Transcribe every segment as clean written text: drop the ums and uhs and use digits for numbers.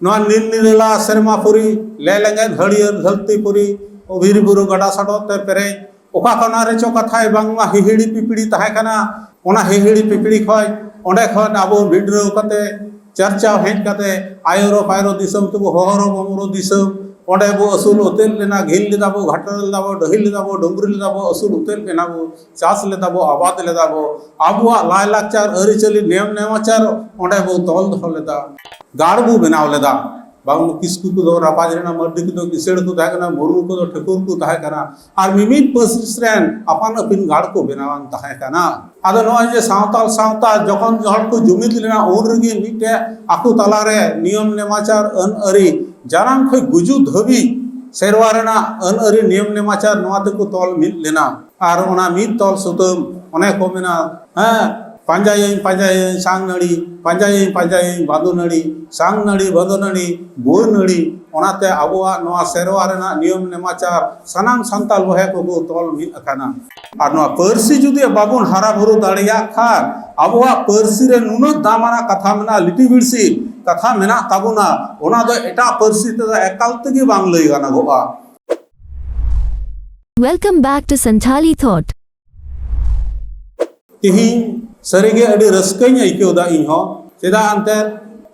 नील नीला सेरमापुरी लेलेंगे हरियर धरतीपुरी बिर बुरु गड़ा सड़ोते पेरे ओका कना रेचो कथाय बांगमा हिहिड़ी पिपिड़ी तहेकना ओना हिहिड़ी पिपिड़ी खय ओंडे खन आबो भिड्राव कते चर्चा हेज कते आयरो पायरो दिसम तबो होहरो बमरो दिसम ओंडे बो असुल उतेल लेना घिल लेदा बो घाटर लेदा बो डहिल लेदा बो डोंगरी लेदा बो असुल उतेल लेना बो चास लेदा बो आबाद लेदा बो आबुआ लाय लाचार अरिचली नियम नेमाचार ओंडे बो तोल दो लेदा गाड़ बो बनाव लेदा बांग किसकु को रापाजरेना मर्दी को किसेड़ को तहेकना मुर्मू को ठकुर को तहेकना और मिमिट पसिसरेन अपान अपिन गाड़ को बनावान तहेकना आदो नय जे सावताल सावता जखन जहर को जुमिद लेना उन रगे मिटे आकु तलारे नियम नेमाचार अन अरि जानाम खय गुजु धबी सेरवा रेना अन अरि नियम नेमाचार नोआ ते को तोल मिद लेना और ओना मिद तोल सुतम ओने को मेना पांजाई सांग नड़ी पांजाई बांधु नड़ी सांग नड़ी बंधु नड़ी बोर नड़ी ओनाते आबुआ नोआ सेरवा रेना नियम नेमाचार सनाम सांताल बहे को तोल मिद अकाना और नोआ पर्सी जुदी बाबुन हारा भरू दाड़िया खान आबुआ पर्सी रे नुनो दामाना कथा मेना लिटी बिड़सी कथा मेना ताबुना ओना दो एटा पर्सी ते एकाल तेगे बांग लई गाना Gauba. Welcome back to Santhali Thought. तिही सरीगे अड़ी रस्कई आइकेदा इनहो चेदा अंते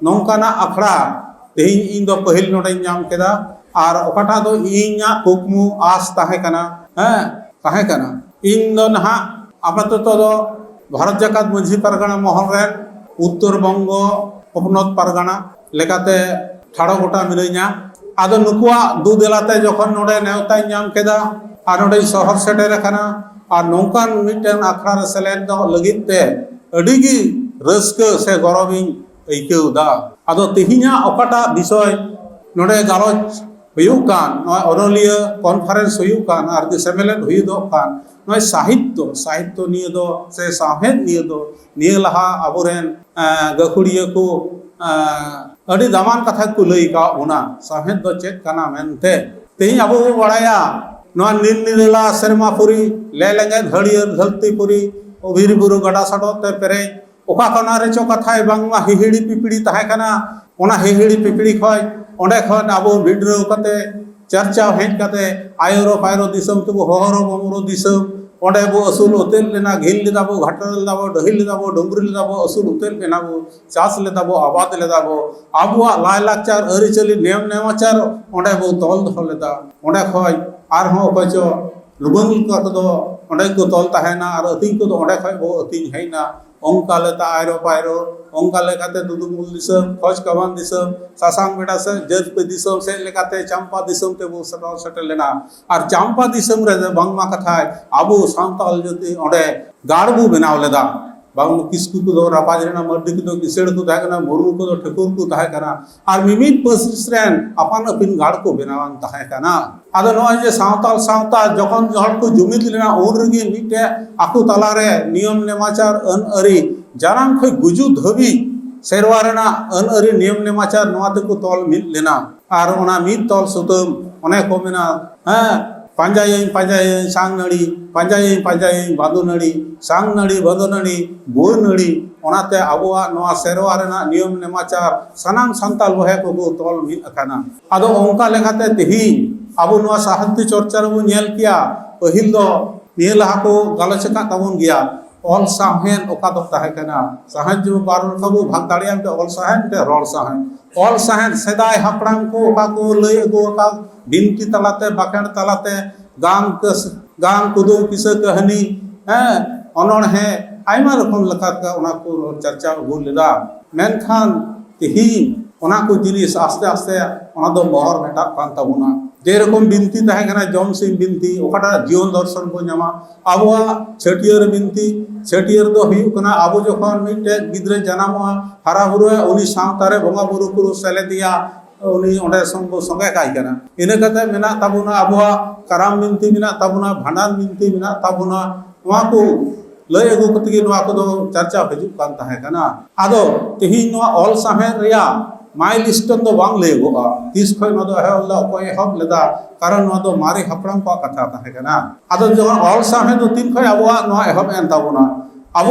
नौकाना अखड़ा तेही इन दो पहिल नोडे नाम केदा और ओकाटा दो इन्या कुकमु आस ताहेकना ताहेकना इन दो नहा आपातत दो भारत जाकात मझी परगना महल रेन उत्तर बंगो पनत परगना लेकाते ठाड़ो गोटा मिलैया आदो नुकुआ दु देलाते जखन नोडे नेवताय नाम केदा और नोडे शहर सेटेर कना और नौकान मिटन आखड़ा रे सेलेद दो लगित ते अडिगी रस्क से गौरविंग आइकेदा आदो तिहिना ओकाटा विषय नोडे गालोच हुयुकान नय अनलिया कॉन्फ्रेंस हुयुकान आर दि सेमेलेट हुयुदोकान नय साहित्य निये दो से साहेद निये दो निये लहा आबोरेन गखुड़िया को अड़ी दामान कथा को लई का ओना साहेद दो चेक काना मेनते तेही आबो बड़ाया नील नीला सेरमापुरी लेलेंगे हरियर धरतीपुरी बिर बुरु गड़ा सड़ोते पेरे ओका कना रेचो कथाय बांगमा हिहिड़ी पिपिड़ी तहेकना ओना हिहिड़ी पिपिड़ी खय ओंडे खन आबो भिड्राव कते चर्चा हेज कते आयरो पायरो दिसम तबो होहरो बमरो दिसम ओंडे बो असुल उतेल लेना घिल लेदा बो घाटर लेदा बो डहिल लेदा बो डोंगरी लेदा बो असुल उतेल लेना बो चास लेदा बो आबाद लेदा बो आबुआ लाय लाचार अरिचली नियम नेमाचार ओंडे बो तोल दो लेदा ओंडे खय आर हो कचो लुबंग को ओंडे को तोल तहेना और अतिंग को ओंडे खय बो अतिंग हेना ओंका लेता आयरो पायरो ओंका लेकाते दुदुमुल दिसम खोज कबान दिसम सासांग बेटा से जज पे दिसम से लेकाते चंपा दिसम ते बो सटल लेना और चंपा दिसम रे बांगमा कथाय आबो सांताल जति ओंडे गाड़बू बनाव लेदा बांग किसकु को रापाजरेना मर्दी को किसेड़ को तहेकना मुर्मू को ठकुर को तहेकना और मिमिट पसिसरेन अपान अपिन गाड़ को बनावान तहेकना आदो नय जे सावताल सावता जखन जहर को जुमिद लेना उन रगे मिटे आकु तलारे नियम नेमाचार अन अरि जानाम खय गुजु धबी सेरवा रेना अन अरि नियम नेमाचार नोआ ते को तोल मिद लेना और ओना मिद तोल सुतम ओने को मेना पांजाई सांग नड़ी पांजाई बांधु नड़ी सांग नड़ी बंधु नड़ी बोर नड़ी ओनाते आबुआ नोआ सेरवा रेना नियम नेमाचार सनाम सांताल बहे को तोल मिद अकाना आदो ओंका लेखाते तिही आबो नोआ साहित्य चर्चा रे बो नेल किया पहिल दो निये लहा को गालोच का ताबोन गया ऑल साहेन ओका दो तहेकना साहेन जो बार कबो भाग दाड़िया ते ऑल साहेन ते रोल साहेन ऑल साहेन सेदाय हापड़ाम को ओका को लई अगो ओका बिनती तलाते बाकेण तलाते गाम कुदुम किसा कहानी अनण है आयमा रकम लका का ओना को चर्चा अगु लेदा मेनखान तिही ओना को जिनिस आस्ते आस्ते ओना दो मोहर मेटा कान ताबुना जे रकम बिनती तहेकना जम सिंह बिनती ओकाटा जीवन दर्शन को नामा आबुआ छटियर बिनती छटियर दो हुयुकना आबो जखन मिटे गिद्रे जनामोआ हारा बुरुए उनी सावतारे बंगा बुरु कुरु सेलेदिया उनी ओंडे संगे काई कना इना कते मेना ताबुना आबुआ कराम बिनती मेना ताबुना भांडान बिनती मेना ताबुना नोआ को लय अगु कतगे नोआ को दो चर्चा हिजुक कान तहेकना आदो तिही नोआ ऑल साहेन रिया माइलस्टोन दो बांग लेगोआ तीस खय न दो हेला कोय हब लेदा कारण न दो मारे हपड़ाम को कथा तहेकना आदो जखन ऑल साहेन दो तीन खय आबुआ नोआ हब एन ताबुना अब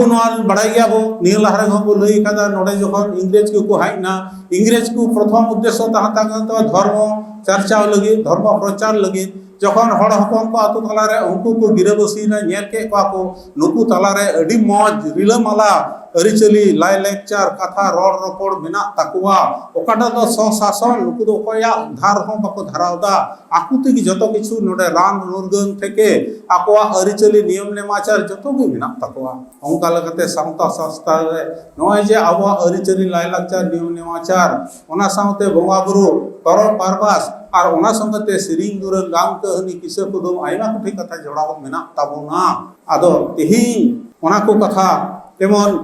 बड़ा गया निया लहरे को लई कदा नोडे जखन इंग्रेज को हजना इंग्रेज को प्रथम उद्देश्य तहां धर्म चर्चा लगी धर्म प्रचार लगी जखन हड़ हपन को आतु तलारे उनको को गिरबसीना नेल के को नुकु तलारे अडी मौज रिलामाला अरिचली लाय लेक्चर कथा रोड रपड़ मेना तकुआ ओकाटा दो स्वशासन नुकु दो कोया धार हो बाको धरावदा आकु तेगी जतो किछु नोडे रान मुर्गन थेके आकोआ अरिचली नियम नेमाचार जतो गे मेना तकुआ ओंका लगते सामता संस्था रे नय जे आबो अरिचली लाय लेक्चर नियम नेमाचार ओना साउते बोंगा बुरु परम पारबास और ओना संगते सिरिंग दुरन गांव कहनी किसे को दो आइना कुठी कथा जोड़ाव मेना ताबोना आदो तेहिं ओना को कथा तेमन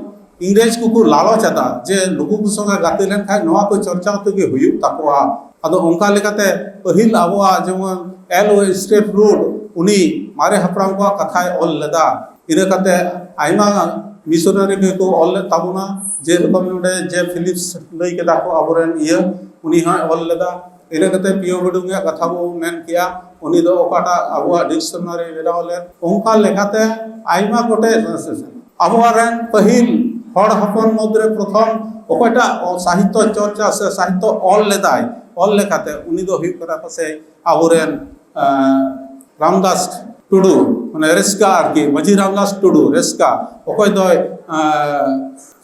इंग्रेज को लालचदा जे लुकु को संगे गाते लेन खाय नवा को चर्चा तगे हुयु तकवा आदो ओंका लेकाते पहिल आबोआ जेमन एलओ स्टेट रोड उनी मारे हपराम को कथा ऑल लदा इने कते आइमा मिशनरी को ऑल ताबुना जे रकम नोडे जे फिलिप्स लई केदा को आबोरेन इया उनी हा ऑल लदा इने कते पियो बडुंगा कथा बो मेन किया उनी दो ओकाटा आबोआ डिक्शनरी बेरावले ओंका लेकाते आइमा कोटे आबोरेन पहिल हड़ हपन मध्य प्रथम ओकटा साहित्य चर्चा से साहित्य ऑल लेदाय ऑल लेखाते उनी दो हुई करा पासे आबोरेन रामदास टुडू माने रेस्का आरकी मजी रामदास टुडू रेस्का ओकय दो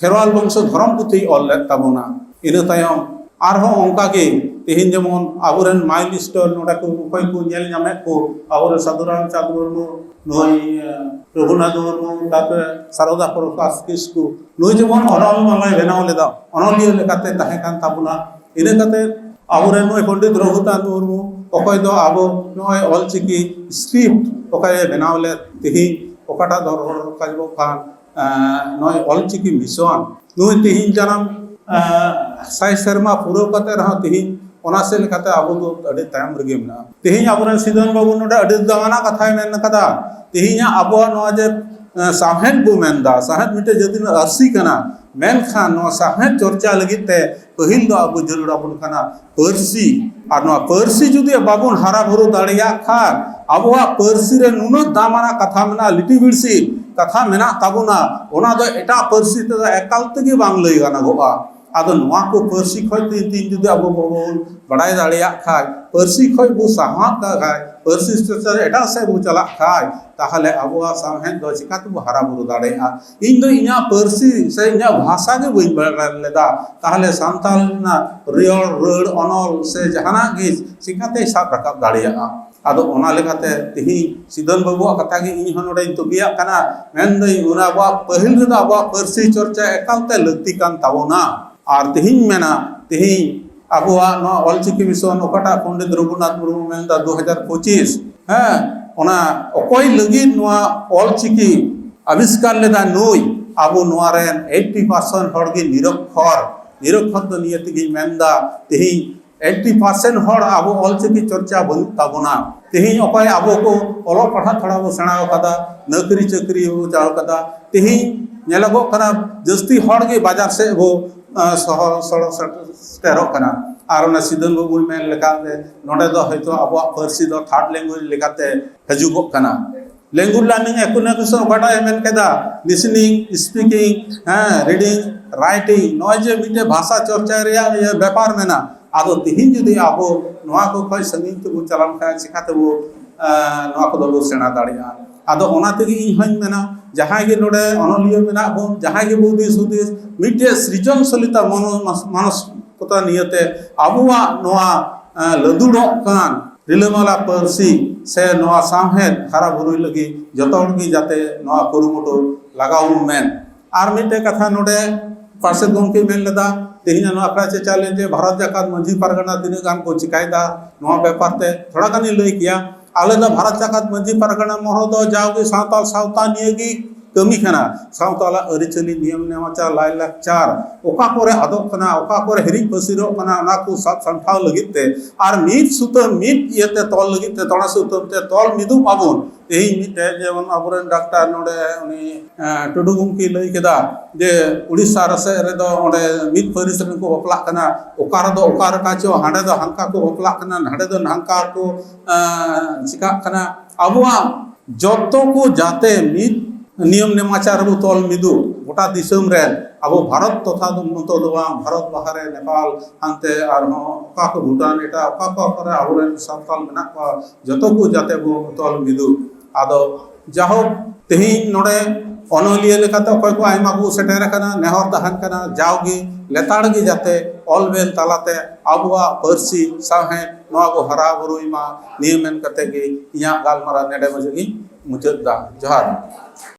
खेरवाल वंश धर्म पुथी ऑल ले ताबोना इना तायम आरहो ओंका के तेहिन जेमन आबोरेन माइलस्टोन नोडा को ओकय को नेल नामे को आबोरे साधुराम चांद मुर्मू नय रघुनाथ मुर्मू तापर सारदा प्रकाश किस्कु नय जेमन अनल मालाय बेनाव लेदा अनलिय लेकाते ताहे कान ताबुना इने काते आबोरेन नय पंडित रघुनाथ मुर्मू ओकय दो आबो नय ऑलचिकी स्क्रिप्ट ओकय बेनाव ले तेहि ओकाटा दरहर काजबो खान नय ऑलचिकी मिशन नय तेहि जानम साय शर्मा पूरा कते रहा तेहिं ओना से लेकाते आबो दो अडे तायम रगे मेना तेहिं आबोरेन सिदन बाबू नोडे अडे दाना कथा मेन कदा तेहिं आबो नो जे साहेब बो मेनदा साहेब मिटे जदिन अरसी कना मेन खान नो साहेब चर्चा लगिते पहिल दो आबो जरुड़ा बन कना पर्सी आर नो पर्सी जुदी बाबुन हारा भरो दाड़िया खा आबोआ पर्सी रे नुनो दामाना कथा मेना लिटि बिरसी कथा मेना ताबुना ओना दो एटा पर्सी ते एकाल तेगे बांग लई गाना गोआ आदो नवा को पर्सी खय तीन जुदी आबो बोल बड़ाय दाड़िया खाय पर्सी खय बो साहा का खाय पर्सी स्ट्रक्चर एटा से बो चला खाय ताहले आबोआ साहेब दो चिकात बो हारा बुरु दाड़िया इन दो इना पर्सी से इना भाषा के बई बड़ा लेदा ताहले सांताल ना रियल रोड अनल से जहाना गे चिकाते साब रकाब दाड़िया आदो ओना लेकाते तेहि सिदन बाबू कथा के इन हनोडे तोबिया कना मेन दई उना बा पहिल रे आबो पर्सी चर्चा एकालते लगती कान ताबोना और तेहिं मेना तेहिं आबोआ नो ऑलचिकी मिशन ओकाटा पंडित रघुनाथ मुर्मू मेनदा 2025 हां ओना ओकोय लगी नोआ ऑलचिकी आविष्कार लेदा नोय आबो नोआ रेन 80% हड़गे निरक्षर तो नियति मेनदा तेहिं 80% हड़ आबो ऑलचिकी चर्चा बनु ताबोना तेहिं ओकोय आबो को ओलो पढ़ा थोड़ा बो सेना कदा नौकरी चाकरी बो चाव कदा तेहिं नेलगो कना जस्ती हड़गे बाजार से वो सहर सड़ो कना और ना सिदन बाबू मेन लेकाते नोडे दो हयतो आबो पर्सी दो थर्ड लैंग्वेज लेकाते हजुगो कना लैंग्वेज लर्निंग एकुना कुसो ओकाटा मेन केदा लिसनिंग स्पीकिंग रीडिंग राइटिंग नय जे मिटे भाषा चर्चा रिया ये व्यापार मेना आदो तिहिन जुदी आबो नोआ को खय संगिन ते बो चलाम का सिखाते बो नोआ को दो सेना दाड़िया आदो ओना तेगी इन हन मेना जहां गे नोडे अनलिय मेना बो जहां गे बुद्धि सुदिस मिटे सृजनशीलता मानस कोता नियते आबुआ नोआ लदुड़ो कान रिलमाला पर्सी से नोआ साहेब हारा बुरुई लगी जतो हड़गी जाते नोआ कुरुमुटो लगाऊ मेन आर मिटे कथा नोडे पार्षद गमके मेन लेदा तेहिना नोआ आखड़ा चेचा ले जे भारत जाकात मंझी पारगना तिने गान को चिकायदा नोआ व्यापार ते थोड़ा गानी लई किया आले दा भारत जाकात मंझी पारगना मोहर दो जाओगे सावताल सावता नियगी कमी खाना सावताला अरिचली नियम नेमाचार लाय लाकचार ओका कोरे आदोक कना ओका कोरे हिरिज पसिरो कना ना को साब संठाव लगिते आर मीत सुतम मीत येते तोल लगिते तोना सुतम ते तोल मिदु माबुन एही मिटे जेवन आबोरेन डॉक्टर नोडे उनी टुडू गुमकी लई केदा जे उड़ीसा रसे रे दो ओडे मीत परिसरन को बपला कना ओकार दो ओकार काचो हाडे दो हंका को बपला कना हाडे दो हंका को चिका कना आबुआ जतो को जाते मीत नियम नेमाचार बो तोल मिदु गोटा दिसम रेन अब भारत तथा मतो दो भारत बाहर नेपाल हानते अका को भूटान एटा अका को आबोरेन सानताल मेना को जतो को जाते बो तोल मिदु आदो जाहो तेहिन नोडे अनलिया लेकाते अकय को आयमा को सेटेर कना नेहर तहन कना जावगी लेताड़गी जाते ऑलवेल तालाते आबुआ पर्सी साहे नोआ को हरा बुरुइमा नियमन कते गे इया गालमारा नेडे मजगी मुचद दा जोहार।